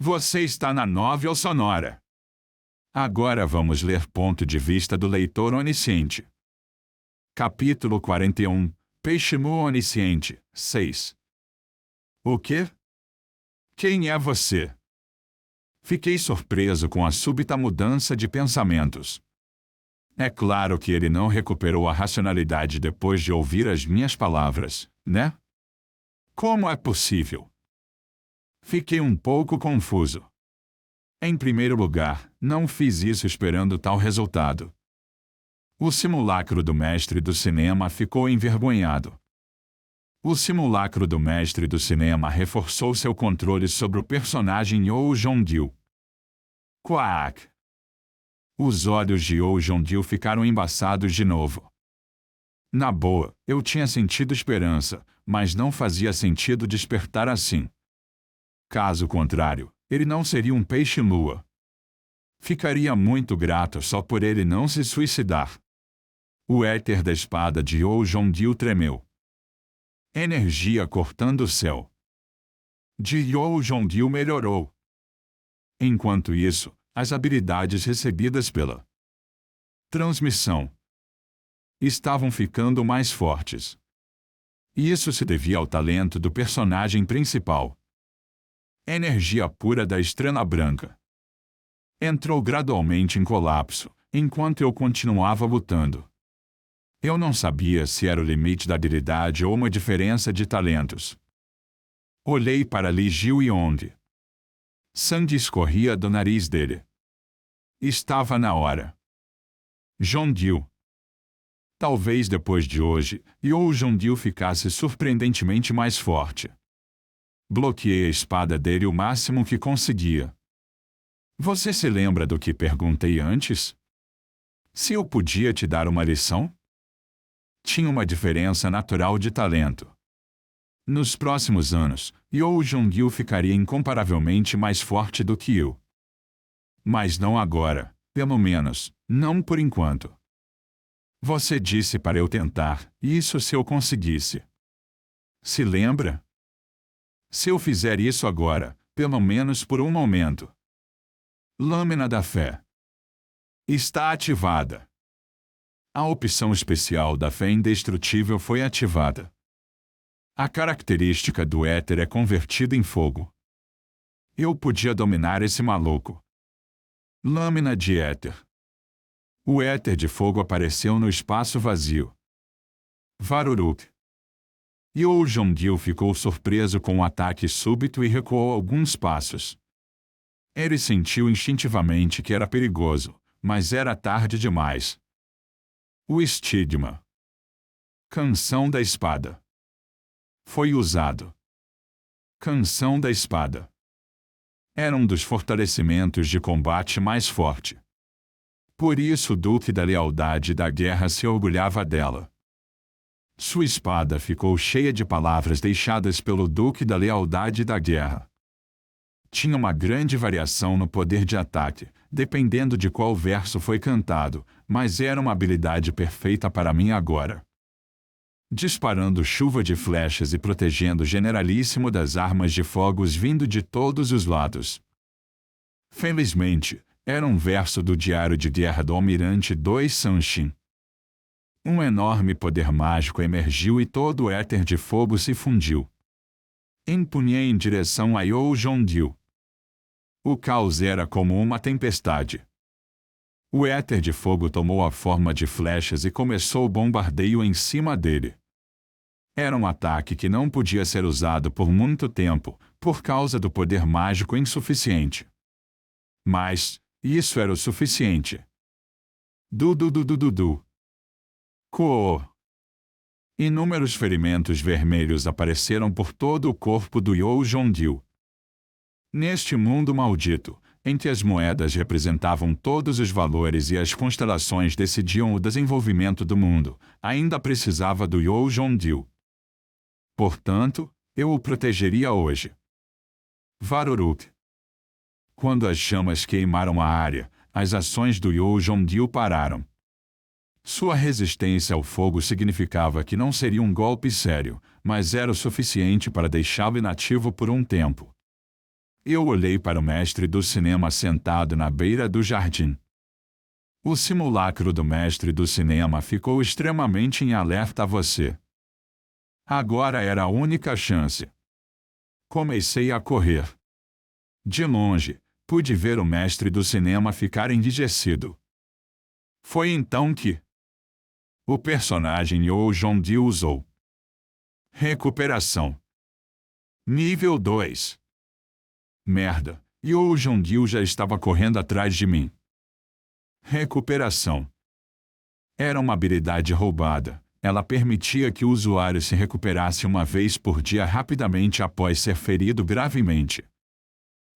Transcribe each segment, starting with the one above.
Você está na Novel Sonora. Agora vamos ler ponto de vista do leitor onisciente. Capítulo 41. Peixe-mu onisciente, 6. O quê? Quem é você? Fiquei surpreso com a súbita mudança de pensamentos. É claro que ele não recuperou a racionalidade depois de ouvir as minhas palavras, né? Como é possível? Fiquei um pouco confuso. Em primeiro lugar, não fiz isso esperando tal resultado. O simulacro do mestre do cinema ficou envergonhado. O simulacro do mestre do cinema reforçou seu controle sobre o personagem Yoo Jong-il. Quack! Os olhos de Yoo Jong-il ficaram embaçados de novo. Na boa, eu tinha sentido esperança, mas não fazia sentido despertar assim. Caso contrário, ele não seria um peixe-lua. Ficaria muito grato só por ele não se suicidar. O éter da espada de Yoo Jong-il tremeu. Energia cortando o céu. De Yoo Jong-il melhorou. Enquanto isso, as habilidades recebidas pela transmissão estavam ficando mais fortes. E isso se devia ao talento do personagem principal. Energia pura da Estrela Branca entrou gradualmente em colapso, enquanto eu continuava lutando. Eu não sabia se era o limite da habilidade ou uma diferença de talentos. Olhei para Li Jiu e onde sangue escorria do nariz dele. Estava na hora. Jong-il. Talvez depois de hoje, Yoo Jong-il ficasse surpreendentemente mais forte. Bloqueei a espada dele o máximo que conseguia. Você se lembra do que perguntei antes? Se eu podia te dar uma lição? Tinha uma diferença natural de talento. Nos próximos anos, Yoo Jong-il ficaria incomparavelmente mais forte do que eu. Mas não agora, pelo menos, não por enquanto. Você disse para eu tentar, isso se eu conseguisse. Se lembra? Se eu fizer isso agora, pelo menos por um momento. Lâmina da Fé está ativada. A opção especial da fé indestrutível foi ativada. A característica do éter é convertida em fogo. Eu podia dominar esse maluco. Lâmina de éter. O éter de fogo apareceu no espaço vazio. Varuruk. Yoo Jong-il ficou surpreso com o ataque súbito e recuou alguns passos. Ele sentiu instintivamente que era perigoso, mas era tarde demais. O estigma. Canção da espada. Foi usado. Canção da espada. Era um dos fortalecimentos de combate mais forte. Por isso o Duque da Lealdade e da Guerra se orgulhava dela. Sua espada ficou cheia de palavras deixadas pelo Duque da Lealdade e da Guerra. Tinha uma grande variação no poder de ataque, dependendo de qual verso foi cantado, mas era uma habilidade perfeita para mim agora. Disparando chuva de flechas e protegendo o generalíssimo das armas de fogos vindo de todos os lados. Felizmente, era um verso do Diário de Guerra do Almirante 2 Sanshin. Um enorme poder mágico emergiu e todo o éter de fogo se fundiu. Empunhei em direção a Yoo Jong-il. O caos era como uma tempestade. O éter de fogo tomou a forma de flechas e começou o bombardeio em cima dele. Era um ataque que não podia ser usado por muito tempo, por causa do poder mágico insuficiente. Mas, isso era o suficiente. Du. Coô. Inúmeros ferimentos vermelhos apareceram por todo o corpo do Yoo Jong-il. Neste mundo maldito, em que as moedas representavam todos os valores e as constelações decidiam o desenvolvimento do mundo, ainda precisava do Yoo Jong-il. Portanto, eu o protegeria hoje. Varuruk. Quando as chamas queimaram a área, as ações do Yoo Jong-il pararam. Sua resistência ao fogo significava que não seria um golpe sério, mas era o suficiente para deixá-lo inativo por um tempo. Eu olhei para o mestre do cinema sentado na beira do jardim. O simulacro do mestre do cinema ficou extremamente em alerta a você. Agora era a única chance. Comecei a correr. De longe, pude ver o mestre do cinema ficar enrijecido. Foi então que o personagem Yo Jong-il usou. Recuperação. Nível 2. Merda, Yo Jong-il já estava correndo atrás de mim. Recuperação. Era uma habilidade roubada. Ela permitia que o usuário se recuperasse uma vez por dia rapidamente após ser ferido gravemente.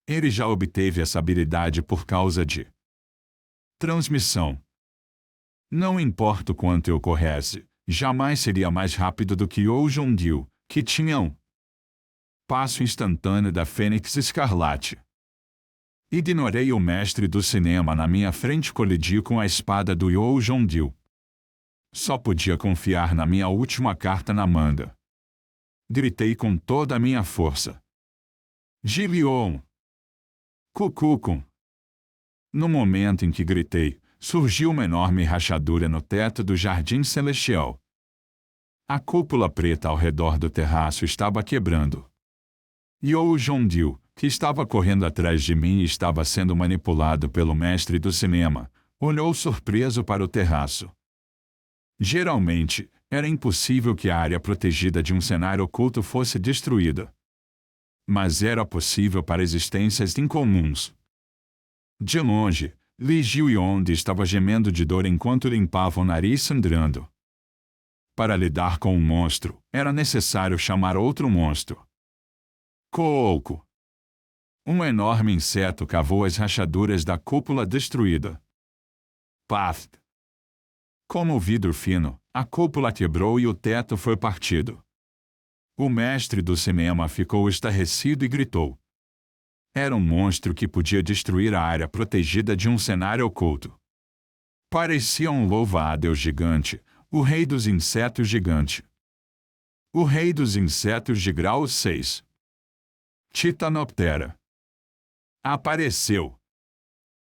Ele já obteve essa habilidade por causa de transmissão. Não importa o quanto eu corresse, jamais seria mais rápido do que Yo Jong-il, que tinha um passo instantâneo da Fênix Escarlate. Ignorei o mestre do cinema na minha frente e colidi com a espada do Yo Jong-il. Só podia confiar na minha última carta na manga. Gritei com toda a minha força. Gilion! Cucucum! No momento em que gritei, surgiu uma enorme rachadura no teto do jardim celestial. A cúpula preta ao redor do terraço estava quebrando. Yo Jong-il, que estava correndo atrás de mim e estava sendo manipulado pelo mestre do cinema, olhou surpreso para o terraço. Geralmente, era impossível que a área protegida de um cenário oculto fosse destruída. Mas era possível para existências incomuns. De longe, Li Jiuyong estava gemendo de dor enquanto limpava o nariz sangrando. Para lidar com um monstro, era necessário chamar outro monstro. Kouko! Um enorme inseto cavou as rachaduras da cúpula destruída. Paf! Como o vidro fino, a cúpula quebrou e o teto foi partido. O mestre do cinema ficou estarrecido e gritou. Era um monstro que podia destruir a área protegida de um cenário oculto. Parecia um louva-a-Deus gigante, o rei dos insetos gigante. O rei dos insetos de grau 6. Titanoptera. Apareceu.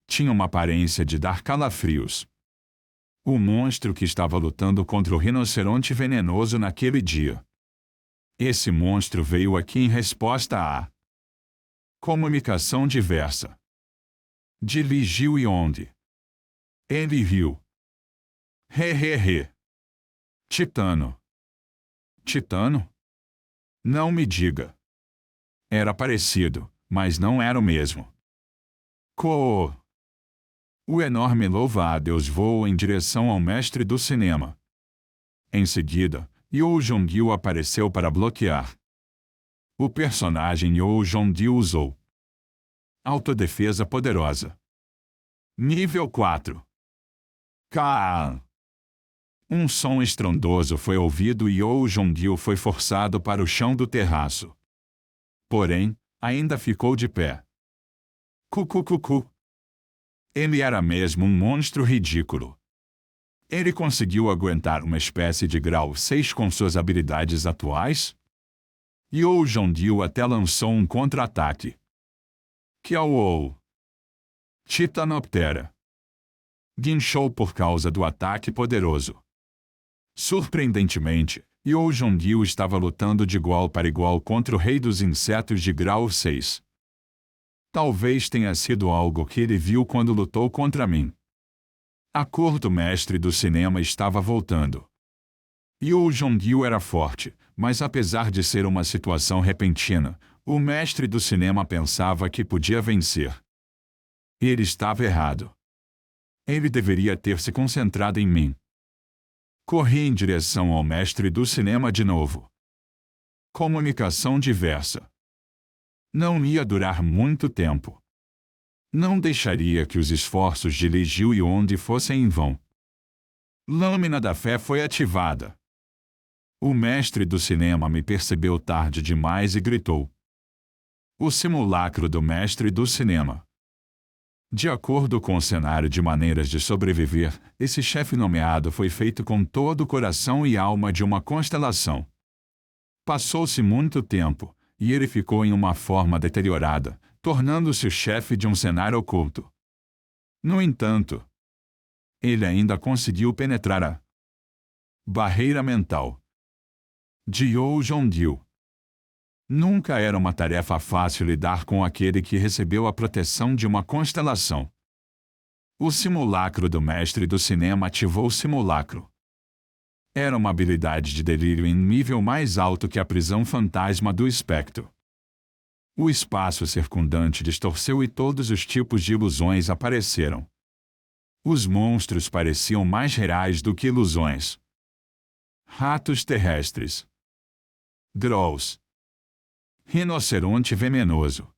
Tinha uma aparência de dar calafrios. O monstro que estava lutando contra o rinoceronte venenoso naquele dia. Esse monstro veio aqui em resposta à comunicação diversa de Li Jiuyong. Ele riu. He. Titano. Titano? Não me diga. Era parecido, mas não era o mesmo. Cooo! O enorme louva-a-Deus voou em direção ao mestre do cinema. Em seguida, Yo Jong-il apareceu para bloquear. O personagem Yo Jong-il usou autodefesa poderosa. Nível 4. Kaan! Um som estrondoso foi ouvido e Yo Jong-il foi forçado para o chão do terraço. Porém, ainda ficou de pé. Cucucucu! Ele era mesmo um monstro ridículo. Ele conseguiu aguentar uma espécie de grau 6 com suas habilidades atuais? Yo Jong-il até lançou um contra-ataque. Kiao! Titanoptera. Guinchou por causa do ataque poderoso. Surpreendentemente, Yo Jong-il estava lutando de igual para igual contra o rei dos insetos de grau 6. Talvez tenha sido algo que ele viu quando lutou contra mim. A cor do mestre do cinema estava voltando. Yo Jong-il era forte, mas apesar de ser uma situação repentina, o mestre do cinema pensava que podia vencer. Ele estava errado. Ele deveria ter se concentrado em mim. Corri em direção ao mestre do cinema de novo. Comunicação diversa. Não ia durar muito tempo. Não deixaria que os esforços de Li Jiuyong fossem em vão. Lâmina da Fé foi ativada. O mestre do cinema me percebeu tarde demais e gritou. O simulacro do mestre do cinema. De acordo com o cenário de maneiras de sobreviver, esse chefe nomeado foi feito com todo o coração e alma de uma constelação. Passou-se muito tempo, e ele ficou em uma forma deteriorada, tornando-se o chefe de um cenário oculto. No entanto, ele ainda conseguiu penetrar a barreira mental de Yo Jong-il. Nunca era uma tarefa fácil lidar com aquele que recebeu a proteção de uma constelação. O simulacro do mestre do cinema ativou o simulacro. Era uma habilidade de delírio em nível mais alto que a prisão fantasma do espectro. O espaço circundante distorceu e todos os tipos de ilusões apareceram. Os monstros pareciam mais reais do que ilusões. Ratos terrestres. Drolls. Rinoceronte venenoso.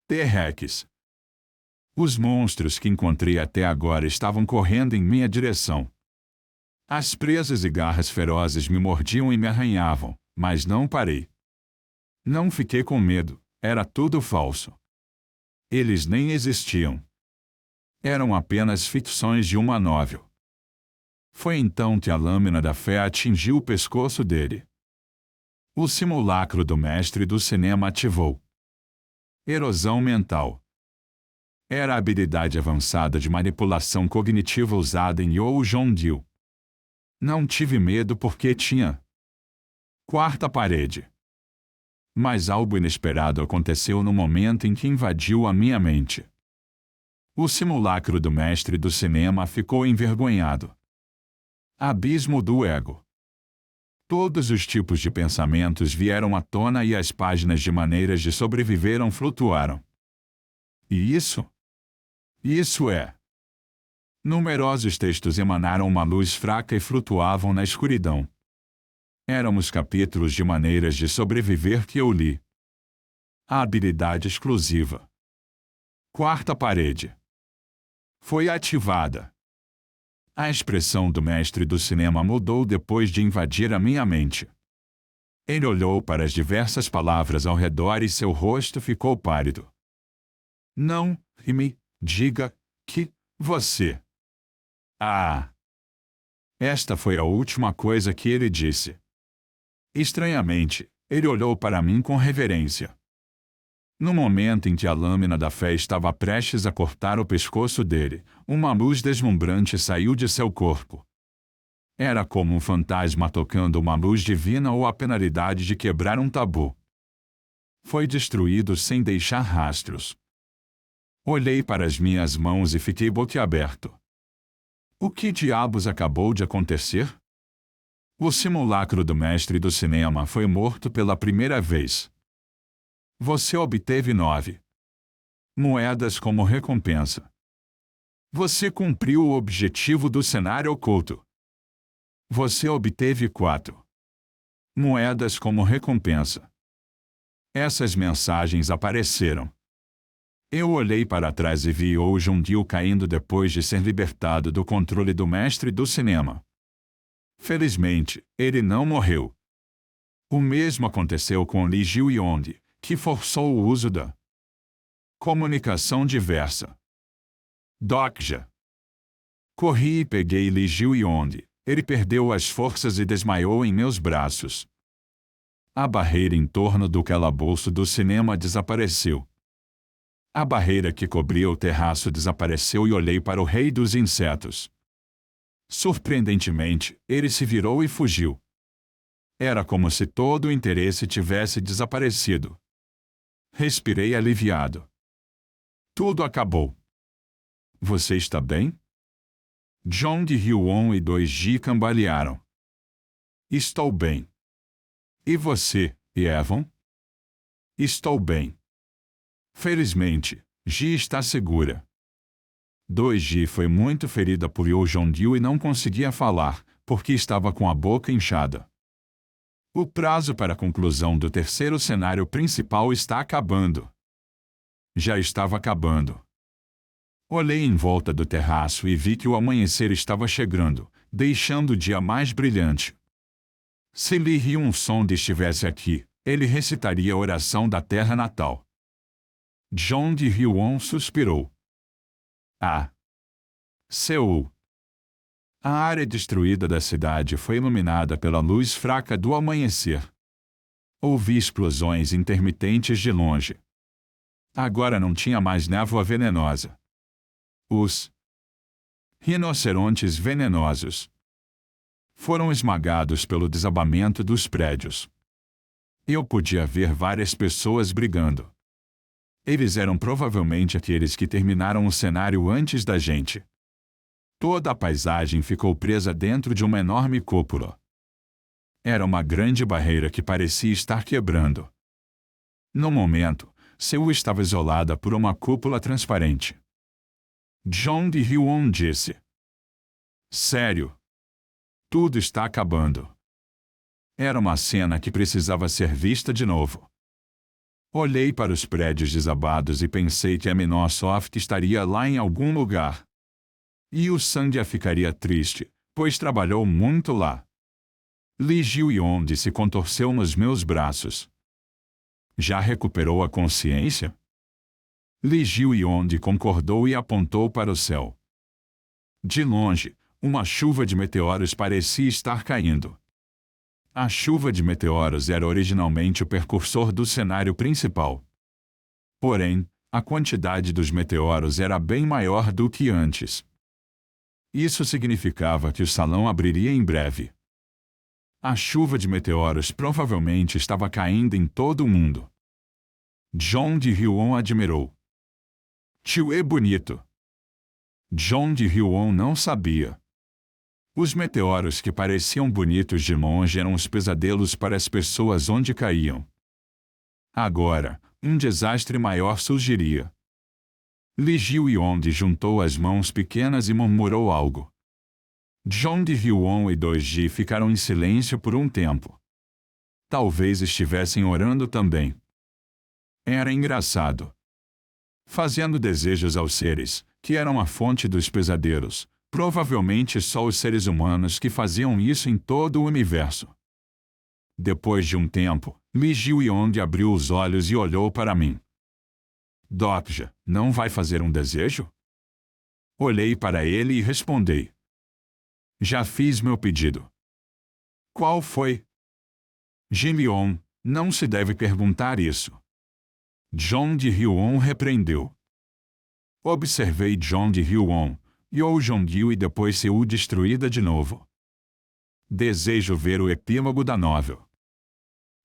T-Rex. Os monstros que encontrei até agora estavam correndo em minha direção. As presas e garras ferozes me mordiam e me arranhavam, mas não parei. Não fiquei com medo, era tudo falso. Eles nem existiam. Eram apenas ficções de uma novel. Foi então que a lâmina da fé atingiu o pescoço dele. O simulacro do mestre do cinema ativou. Erosão mental. Era a habilidade avançada de manipulação cognitiva usada em Yo Jong-il. Não tive medo porque tinha quarta parede. Mas algo inesperado aconteceu no momento em que invadiu a minha mente. O simulacro do mestre do cinema ficou envergonhado. Abismo do ego. Todos os tipos de pensamentos vieram à tona e as páginas de maneiras de sobreviveram flutuaram. E isso é. Numerosos textos emanaram uma luz fraca e flutuavam na escuridão. Eram os capítulos de maneiras de sobreviver que eu li. A habilidade exclusiva. Quarta parede. Foi ativada. A expressão do mestre do cinema mudou depois de invadir a minha mente. Ele olhou para as diversas palavras ao redor e seu rosto ficou pálido. Não me diga que você. Ah! Esta foi a última coisa que ele disse. Estranhamente, ele olhou para mim com reverência. No momento em que a lâmina da fé estava prestes a cortar o pescoço dele, uma luz deslumbrante saiu de seu corpo. Era como um fantasma tocando uma luz divina ou a penalidade de quebrar um tabu. Foi destruído sem deixar rastros. Olhei para as minhas mãos e fiquei boquiaberto. O que diabos acabou de acontecer? O simulacro do mestre do cinema foi morto pela primeira vez. Você obteve 9 moedas como recompensa. Você cumpriu o objetivo do cenário oculto. Você obteve 4 moedas como recompensa. Essas mensagens apareceram. Eu olhei para trás e vi Yo Jong-il caindo depois de ser libertado do controle do mestre do cinema. Felizmente, ele não morreu. O mesmo aconteceu com Lee Ji-yong, que forçou o uso da comunicação diversa. Dokja. Corri e peguei Lee Ji-yong. Ele perdeu as forças e desmaiou em meus braços. A barreira em torno do calabouço do cinema desapareceu. A barreira que cobria o terraço desapareceu e olhei para o rei dos insetos. Surpreendentemente, ele se virou e fugiu. Era como se todo o interesse tivesse desaparecido. Respirei aliviado. Tudo acabou. Você está bem? Jong-hyun e 2G cambalearam. Estou bem. E você, Evan? Estou bem. Felizmente, Ji está segura. 2G foi muito ferida por Yo Jong-il e não conseguia falar, porque estava com a boca inchada. O prazo para a conclusão do terceiro cenário principal está acabando. Já estava acabando. Olhei em volta do terraço e vi que o amanhecer estava chegando, deixando o dia mais brilhante. Se Lee Hyun-song estivesse aqui, ele recitaria a oração da terra natal. Jong-hyun suspirou. Ah! Seul. A área destruída da cidade foi iluminada pela luz fraca do amanhecer. Ouvi explosões intermitentes de longe. Agora não tinha mais névoa venenosa. Os rinocerontes venenosos foram esmagados pelo desabamento dos prédios. Eu podia ver várias pessoas brigando. Eles eram provavelmente aqueles que terminaram o cenário antes da gente. Toda a paisagem ficou presa dentro de uma enorme cúpula. Era uma grande barreira que parecia estar quebrando. No momento, Seul estava isolada por uma cúpula transparente. John de Hyun disse: "Sério? Tudo está acabando." Era uma cena que precisava ser vista de novo. Olhei para os prédios desabados e pensei que a Microsoft estaria lá em algum lugar. E o Sandia ficaria triste, pois trabalhou muito lá. Lee Ji-yeon se contorceu nos meus braços. Já recuperou a consciência? Lee Ji-yeon concordou e apontou para o céu. De longe, uma chuva de meteoros parecia estar caindo. A chuva de meteoros era originalmente o precursor do cenário principal. Porém, a quantidade dos meteoros era bem maior do que antes. Isso significava que o salão abriria em breve. A chuva de meteoros provavelmente estava caindo em todo o mundo. John de Hyun admirou. "Tio é bonito." John de Hyun não sabia. Os meteoros que pareciam bonitos de longe eram os pesadelos para as pessoas onde caíam. Agora, um desastre maior surgiria. Lee Ji-yeon juntou as mãos pequenas e murmurou algo. John de Hyun e 2G ficaram em silêncio por um tempo. Talvez estivessem orando também. Era engraçado. Fazendo desejos aos seres, que eram a fonte dos pesadelos, provavelmente só os seres humanos que faziam isso em todo o universo. Depois de um tempo, Lee Ji-yeon abriu os olhos e olhou para mim. "Dokja, não vai fazer um desejo?" Olhei para ele e respondi. "Já fiz meu pedido." "Qual foi?" "Ji-yeon, não se deve perguntar isso." John de Hyun repreendeu. Observei John de Hyun, Yoo Jong-il e depois Seul destruída de novo. Desejo ver o epílogo da novel.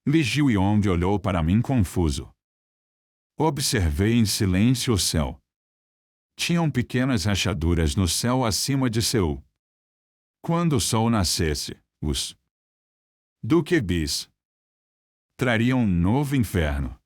Lee Ji-yeon olhou para mim confuso. Observei em silêncio o céu. Tinham pequenas rachaduras no céu acima de Seul. Quando o sol nascesse, os Duque Bis trariam um novo inferno.